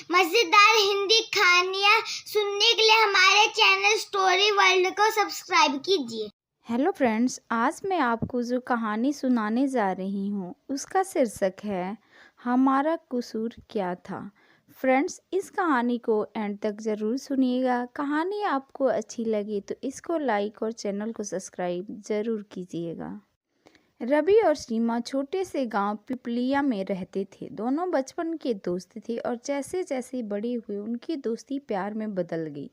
मजेदार हिंदी कहानियाँ सुनने के लिए हमारे चैनल स्टोरी वर्ल्ड को सब्सक्राइब कीजिए। हेलो फ्रेंड्स, आज मैं आपको जो कहानी सुनाने जा रही हूँ उसका शीर्षक है हमारा कसूर क्या था। फ्रेंड्स, इस कहानी को एंड तक ज़रूर सुनिएगा। कहानी आपको अच्छी लगी तो इसको लाइक और चैनल को सब्सक्राइब ज़रूर कीजिएगा। रवि और सीमा छोटे से गांव पिपलिया में रहते थे। दोनों बचपन के दोस्त थे और जैसे जैसे बड़े हुए उनकी दोस्ती प्यार में बदल गई।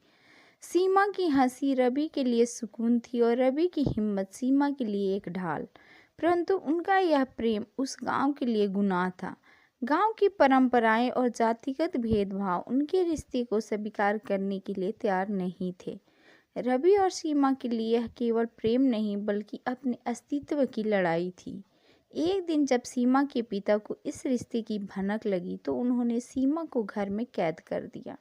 सीमा की हंसी रवि के लिए सुकून थी और रवि की हिम्मत सीमा के लिए एक ढाल। परंतु उनका यह प्रेम उस गांव के लिए गुनाह था। गांव की परंपराएं और जातिगत भेदभाव उनके रिश्ते को स्वीकार करने के लिए तैयार नहीं थे। रवि और सीमा के लिए यह केवल प्रेम नहीं बल्कि अपने अस्तित्व की लड़ाई थी। एक दिन जब सीमा के पिता को इस रिश्ते की भनक लगी तो उन्होंने सीमा को घर में कैद कर दिया।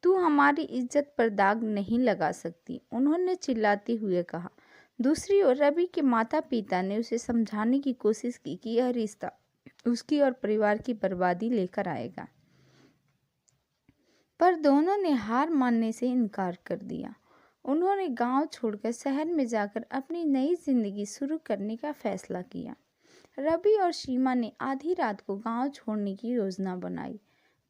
तू हमारी इज्जत पर दाग नहीं लगा सकती, उन्होंने चिल्लाते हुए कहा। दूसरी ओर रवि के माता पिता ने उसे समझाने की कोशिश की कि यह रिश्ता उसकी और परिवार की बर्बादी लेकर आएगा, पर दोनों ने हार मानने से इनकार कर दिया। उन्होंने गांव छोड़कर शहर में जाकर अपनी नई जिंदगी शुरू करने का फैसला किया। रवि और सीमा ने आधी रात को गांव छोड़ने की योजना बनाई।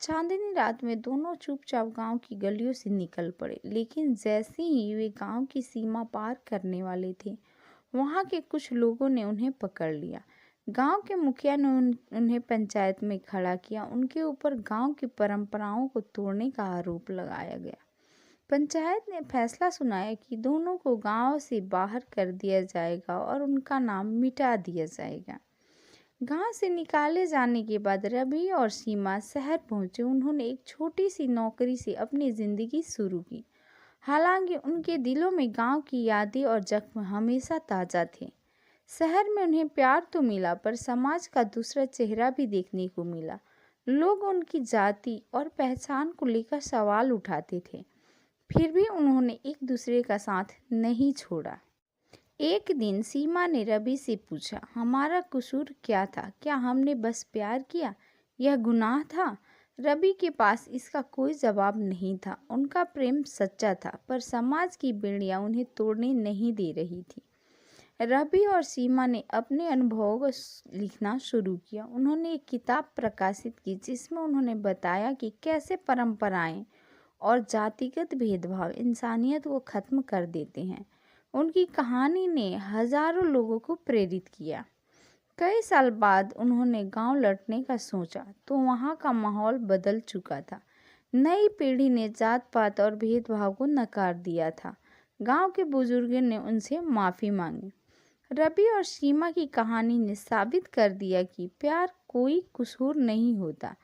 चांदनी रात में दोनों चुपचाप गांव की गलियों से निकल पड़े, लेकिन जैसे ही वे गांव की सीमा पार करने वाले थे, वहां के कुछ लोगों ने उन्हें पकड़ लिया। गांव के मुखिया ने उन्हें पंचायत में खड़ा किया। उनके ऊपर गांव की परंपराओं को तोड़ने का आरोप लगाया गया। पंचायत ने फैसला सुनाया कि दोनों को गांव से बाहर कर दिया जाएगा और उनका नाम मिटा दिया जाएगा। गांव से निकाले जाने के बाद रवि और सीमा शहर पहुंचे। उन्होंने एक छोटी सी नौकरी से अपनी जिंदगी शुरू की। हालांकि उनके दिलों में गांव की यादें और जख्म हमेशा ताज़ा थे। शहर में उन्हें प्यार तो मिला, पर समाज का दूसरा चेहरा भी देखने को मिला। लोग उनकी जाति और पहचान को लेकर सवाल उठाते थे, फिर भी उन्होंने एक दूसरे का साथ नहीं छोड़ा। एक दिन सीमा ने रवि से पूछा, हमारा कसूर क्या था? क्या हमने बस प्यार किया? यह गुनाह था? रवि के पास इसका कोई जवाब नहीं था। उनका प्रेम सच्चा था, पर समाज की बेड़ियां उन्हें तोड़ने नहीं दे रही थी। रवि और सीमा ने अपने अनुभवों को लिखना शुरू किया। उन्होंने एक किताब प्रकाशित की जिसमें उन्होंने बताया कि कैसे परंपराएं और जातिगत भेदभाव इंसानियत को खत्म कर देते हैं। उनकी कहानी ने हजारों लोगों को प्रेरित किया। कई साल बाद उन्होंने गांव लौटने का सोचा तो वहां का माहौल बदल चुका था। नई पीढ़ी ने जात पात और भेदभाव को नकार दिया था। गांव के बुजुर्गों ने उनसे माफ़ी मांगी। रवि और सीमा की कहानी ने साबित कर दिया कि प्यार कोई कसूर नहीं होता।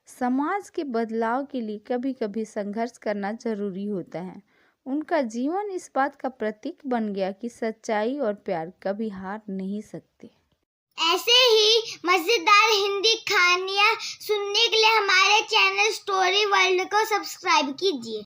समाज के बदलाव के लिए कभी कभी संघर्ष करना जरूरी होता है। उनका जीवन इस बात का प्रतीक बन गया कि सच्चाई और प्यार कभी हार नहीं सकते। ऐसे ही मजेदार हिंदी कहानियाँ सुनने के लिए हमारे चैनल स्टोरी वर्ल्ड को सब्सक्राइब कीजिए।